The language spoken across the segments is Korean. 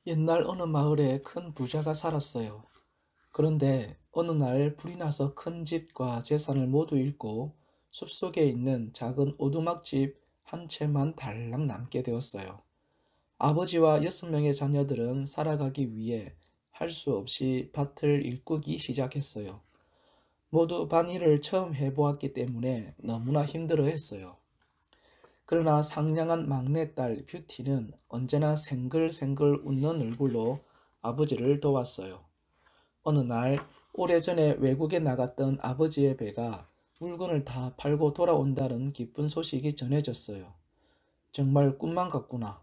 옛날 어느 마을에 큰 부자가 살았어요. 그런데 어느 날 불이 나서 큰 집과 재산을 모두 잃고 숲속에 있는 작은 오두막집 한 채만 달랑 남게 되었어요. 아버지와 6명의 자녀들은 살아가기 위해 할 수 없이 밭을 일구기 시작했어요. 모두 밭일을 처음 해보았기 때문에 너무나 힘들어했어요. 그러나 상냥한 막내딸 뷰티는 언제나 생글생글 웃는 얼굴로 아버지를 도왔어요. 어느 날 오래전에 외국에 나갔던 아버지의 배가 물건을 다 팔고 돌아온다는 기쁜 소식이 전해졌어요. 정말 꿈만 같구나.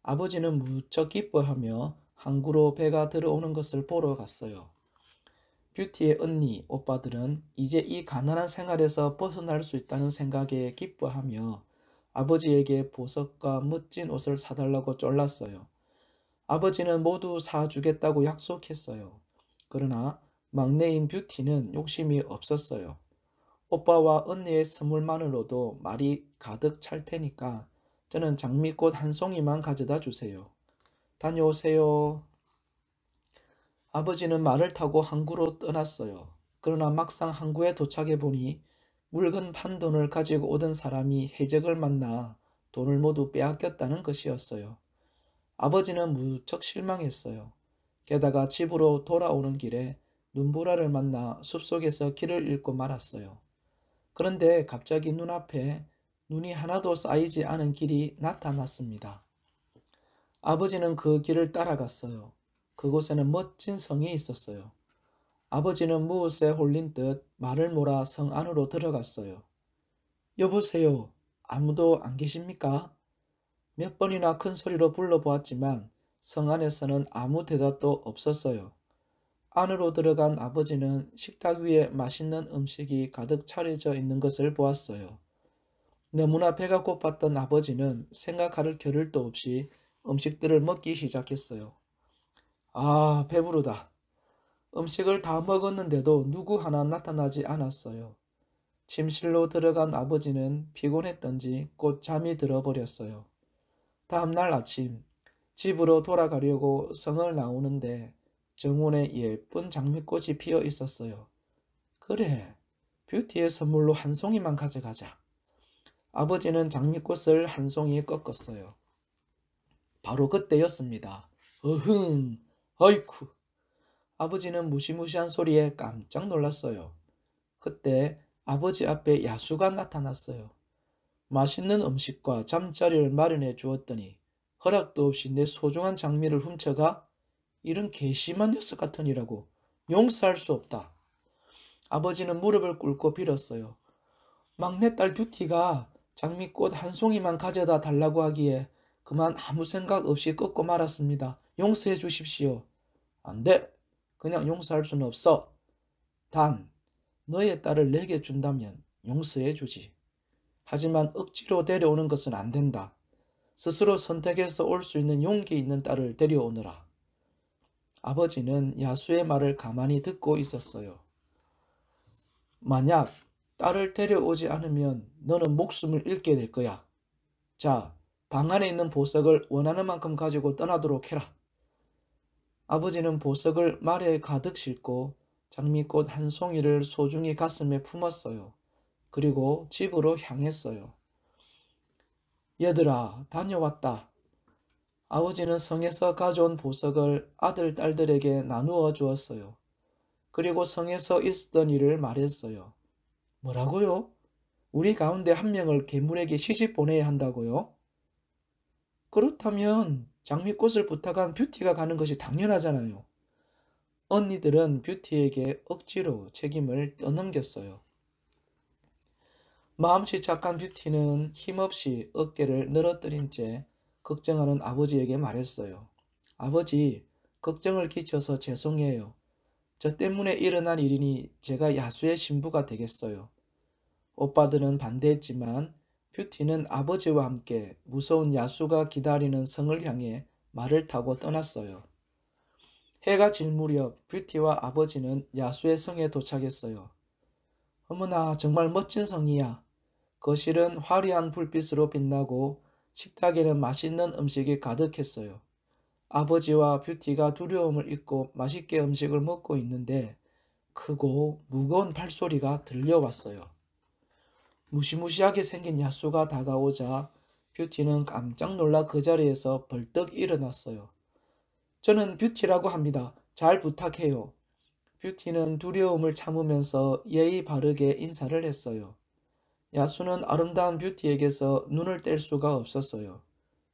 아버지는 무척 기뻐하며 항구로 배가 들어오는 것을 보러 갔어요. 뷰티의 언니, 오빠들은 이제 이 가난한 생활에서 벗어날 수 있다는 생각에 기뻐하며 아버지에게 보석과 멋진 옷을 사달라고 쫄랐어요. 아버지는 모두 사주겠다고 약속했어요. 그러나 막내인 뷰티는 욕심이 없었어요. 오빠와 언니의 선물만으로도 말이 가득 찰 테니까 저는 장미꽃 한 송이만 가져다 주세요. 다녀오세요. 아버지는 말을 타고 항구로 떠났어요. 그러나 막상 항구에 도착해 보니 물건 판 돈을 가지고 오던 사람이 해적을 만나 돈을 모두 빼앗겼다는 것이었어요. 아버지는 무척 실망했어요. 게다가 집으로 돌아오는 길에 눈보라를 만나 숲속에서 길을 잃고 말았어요. 그런데 갑자기 눈앞에 눈이 하나도 쌓이지 않은 길이 나타났습니다. 아버지는 그 길을 따라갔어요. 그곳에는 멋진 성이 있었어요. 아버지는 무엇에 홀린 듯 말을 몰아 성 안으로 들어갔어요. 여보세요. 아무도 안 계십니까? 몇 번이나 큰 소리로 불러보았지만 성 안에서는 아무 대답도 없었어요. 안으로 들어간 아버지는 식탁 위에 맛있는 음식이 가득 차려져 있는 것을 보았어요. 너무나 배가 고팠던 아버지는 생각할 겨를도 없이 음식들을 먹기 시작했어요. 아, 배부르다. 음식을 다 먹었는데도 누구 하나 나타나지 않았어요. 침실로 들어간 아버지는 피곤했던지 곧 잠이 들어버렸어요. 다음날 아침, 집으로 돌아가려고 성을 나오는데 정원에 예쁜 장미꽃이 피어 있었어요. 그래, 뷰티의 선물로 한 송이만 가져가자. 아버지는 장미꽃을 한 송이 꺾었어요. 바로 그때였습니다. 어흥, 어이쿠. 아버지는 무시무시한 소리에 깜짝 놀랐어요. 그때 아버지 앞에 야수가 나타났어요. 맛있는 음식과 잠자리를 마련해 주었더니 허락도 없이 내 소중한 장미를 훔쳐가? 이런 괘씸한 녀석 같으니라고 용서할 수 없다. 아버지는 무릎을 꿇고 빌었어요. 막내딸 뷰티가 장미꽃 한 송이만 가져다 달라고 하기에 그만 아무 생각 없이 꺾고 말았습니다. 용서해 주십시오. 안 돼. 그냥 용서할 수는 없어. 단, 너의 딸을 내게 준다면 용서해 주지. 하지만 억지로 데려오는 것은 안 된다. 스스로 선택해서 올 수 있는 용기 있는 딸을 데려오너라. 아버지는 야수의 말을 가만히 듣고 있었어요. 만약 딸을 데려오지 않으면 너는 목숨을 잃게 될 거야. 자, 방 안에 있는 보석을 원하는 만큼 가지고 떠나도록 해라. 아버지는 보석을 말에 가득 싣고 장미꽃 한 송이를 소중히 가슴에 품었어요. 그리고 집으로 향했어요. 얘들아, 다녀왔다. 아버지는 성에서 가져온 보석을 아들, 딸들에게 나누어 주었어요. 그리고 성에서 있었던 일을 말했어요. 뭐라고요? 우리 가운데 한 명을 괴물에게 시집 보내야 한다고요? 그렇다면 장미꽃을 부탁한 뷰티가 가는 것이 당연하잖아요. 언니들은 뷰티에게 억지로 책임을 떠넘겼어요. 마음씨 착한 뷰티는 힘없이 어깨를 늘어뜨린 채 걱정하는 아버지에게 말했어요. 아버지, 걱정을 끼쳐서 죄송해요. 저 때문에 일어난 일이니 제가 야수의 신부가 되겠어요. 오빠들은 반대했지만 뷰티는 아버지와 함께 무서운 야수가 기다리는 성을 향해 말을 타고 떠났어요. 해가 질 무렵 뷰티와 아버지는 야수의 성에 도착했어요. 어머나, 정말 멋진 성이야. 거실은 화려한 불빛으로 빛나고 식탁에는 맛있는 음식이 가득했어요. 아버지와 뷰티가 두려움을 잊고 맛있게 음식을 먹고 있는데 크고 무거운 발소리가 들려왔어요. 무시무시하게 생긴 야수가 다가오자 뷰티는 깜짝 놀라 그 자리에서 벌떡 일어났어요. 저는 뷰티라고 합니다. 잘 부탁해요. 뷰티는 두려움을 참으면서 예의 바르게 인사를 했어요. 야수는 아름다운 뷰티에게서 눈을 뗄 수가 없었어요.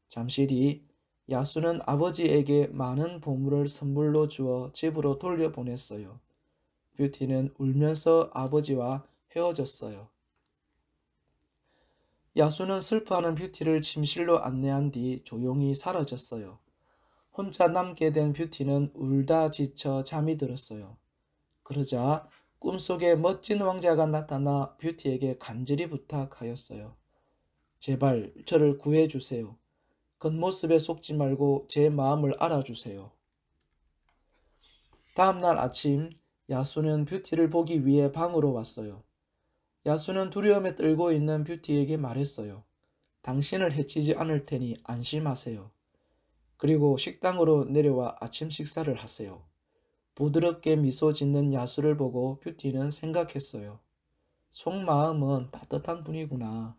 잠시 뒤 야수는 아버지에게 많은 보물을 선물로 주어 집으로 돌려보냈어요. 뷰티는 울면서 아버지와 헤어졌어요. 야수는 슬퍼하는 뷰티를 침실로 안내한 뒤 조용히 사라졌어요. 혼자 남게 된 뷰티는 울다 지쳐 잠이 들었어요. 그러자 꿈속에 멋진 왕자가 나타나 뷰티에게 간절히 부탁하였어요. 제발 저를 구해주세요. 겉모습에 속지 말고 제 마음을 알아주세요. 다음날 아침 야수는 뷰티를 보기 위해 방으로 왔어요. 야수는 두려움에 떨고 있는 뷰티에게 말했어요. 당신을 해치지 않을 테니 안심하세요. 그리고 식당으로 내려와 아침 식사를 하세요. 부드럽게 미소 짓는 야수를 보고 뷰티는 생각했어요. 속마음은 따뜻한 분이구나.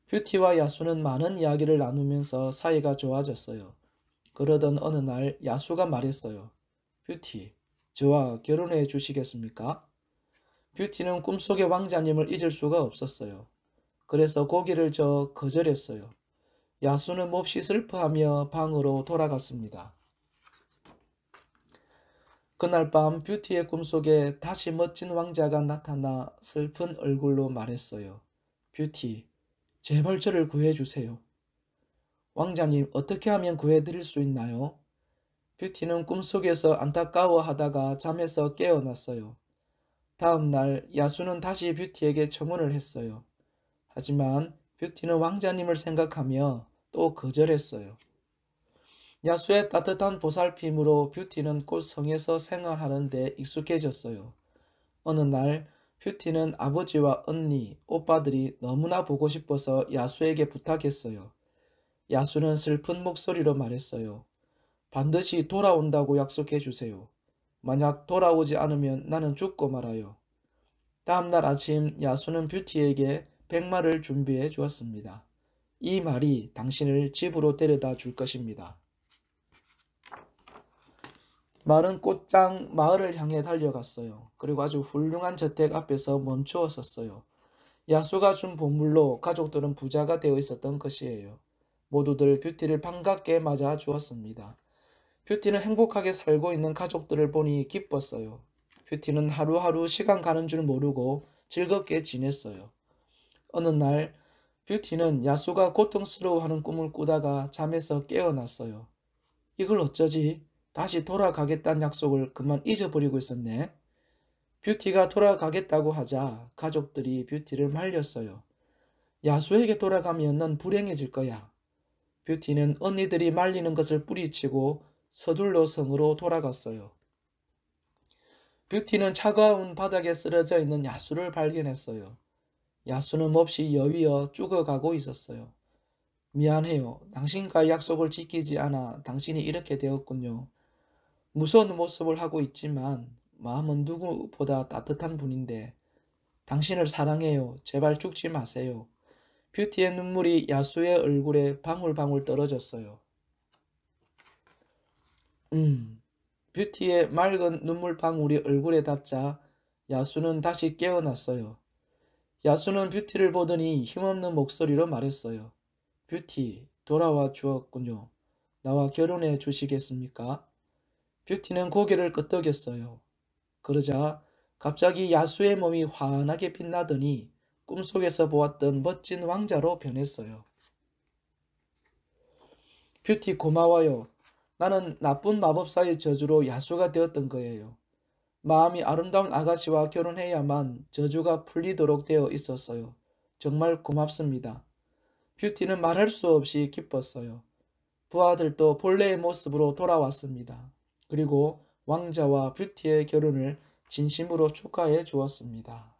뷰티와 야수는 많은 이야기를 나누면서 사이가 좋아졌어요. 그러던 어느 날 야수가 말했어요. 뷰티, 저와 결혼해 주시겠습니까? 뷰티는 꿈속의 왕자님을 잊을 수가 없었어요. 그래서 고개를 저 거절했어요. 야수는 몹시 슬퍼하며 방으로 돌아갔습니다. 그날 밤 뷰티의 꿈속에 다시 멋진 왕자가 나타나 슬픈 얼굴로 말했어요. 뷰티, 제발 저를 구해주세요. 왕자님, 어떻게 하면 구해드릴 수 있나요? 뷰티는 꿈속에서 안타까워하다가 잠에서 깨어났어요. 다음 날 야수는 다시 뷰티에게 청혼을 했어요. 하지만 뷰티는 왕자님을 생각하며 또 거절했어요. 야수의 따뜻한 보살핌으로 뷰티는 곧 성에서 생활하는 데 익숙해졌어요. 어느 날 뷰티는 아버지와 언니, 오빠들이 너무나 보고 싶어서 야수에게 부탁했어요. 야수는 슬픈 목소리로 말했어요. 반드시 돌아온다고 약속해 주세요. 만약 돌아오지 않으면 나는 죽고 말아요. 다음날 아침 야수는 뷰티에게 백마를 준비해 주었습니다. 이 말이 당신을 집으로 데려다 줄 것입니다. 말은 곧장 마을을 향해 달려갔어요. 그리고 아주 훌륭한 저택 앞에서 멈추어 섰어요. 야수가 준 보물로 가족들은 부자가 되어 있었던 것이에요. 모두들 뷰티를 반갑게 맞아 주었습니다. 뷰티는 행복하게 살고 있는 가족들을 보니 기뻤어요. 뷰티는 하루하루 시간 가는 줄 모르고 즐겁게 지냈어요. 어느 날 뷰티는 야수가 고통스러워하는 꿈을 꾸다가 잠에서 깨어났어요. 이걸 어쩌지? 다시 돌아가겠다는 약속을 그만 잊어버리고 있었네. 뷰티가 돌아가겠다고 하자 가족들이 뷰티를 말렸어요. 야수에게 돌아가면 넌 불행해질 거야. 뷰티는 언니들이 말리는 것을 뿌리치고 서둘러 성으로 돌아갔어요. 뷰티는 차가운 바닥에 쓰러져 있는 야수를 발견했어요. 야수는 몹시 여위어 죽어가고 있었어요. 미안해요. 당신과의 약속을 지키지 않아 당신이 이렇게 되었군요. 무서운 모습을 하고 있지만 마음은 누구보다 따뜻한 분인데 당신을 사랑해요. 제발 죽지 마세요. 뷰티의 눈물이 야수의 얼굴에 방울방울 떨어졌어요. 뷰티의 맑은 눈물방울이 얼굴에 닿자 야수는 다시 깨어났어요. 야수는 뷰티를 보더니 힘없는 목소리로 말했어요. 뷰티, 돌아와 주었군요. 나와 결혼해 주시겠습니까? 뷰티는 고개를 끄덕였어요. 그러자 갑자기 야수의 몸이 환하게 빛나더니 꿈속에서 보았던 멋진 왕자로 변했어요. 뷰티 고마워요. 나는 나쁜 마법사의 저주로 야수가 되었던 거예요. 마음이 아름다운 아가씨와 결혼해야만 저주가 풀리도록 되어 있었어요. 정말 고맙습니다. 뷰티는 말할 수 없이 기뻤어요. 부하들도 본래의 모습으로 돌아왔습니다. 그리고 왕자와 뷰티의 결혼을 진심으로 축하해 주었습니다.